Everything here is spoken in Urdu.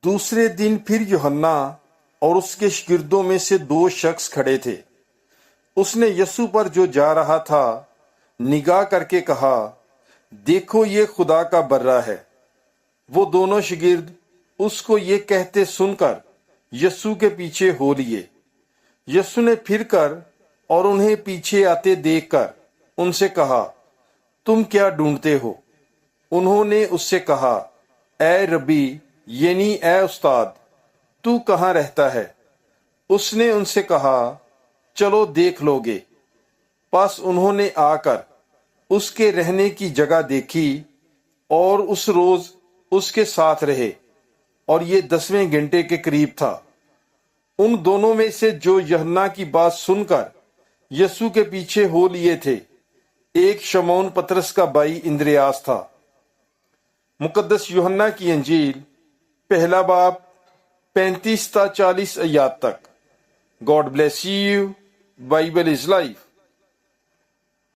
دوسرے دن پھر یوحنا اور اس کے شاگردوں میں سے دو شخص کھڑے تھے۔ اس نے یسوع پر جو جا رہا تھا نگاہ کر کے کہا، دیکھو یہ خدا کا برہ ہے۔ وہ دونوں شاگرد اس کو یہ کہتے سن کر یسوع کے پیچھے ہو لیے۔ یسوع نے پھر کر اور انہیں پیچھے آتے دیکھ کر ان سے کہا، تم کیا ڈھونڈتے ہو؟ انہوں نے اس سے کہا، اے ربی، یعنی اے استاد، تو کہاں رہتا ہے؟ اس نے ان سے کہا، چلو دیکھ لو گے۔ پس انہوں نے آ کر اس کے رہنے کی جگہ دیکھی اور اس روز اس کے ساتھ رہے، اور یہ 10ویں گھنٹے کے قریب تھا۔ ان دونوں میں سے جو یوحنا کی بات سن کر یسوع کے پیچھے ہو لیے تھے، ایک شمعون پطرس کا بھائی اندریاس تھا۔ مقدس یوحنا کی انجیل، پہلا باب 35 تا 40 آیات تک۔ God bless you. Bible is life.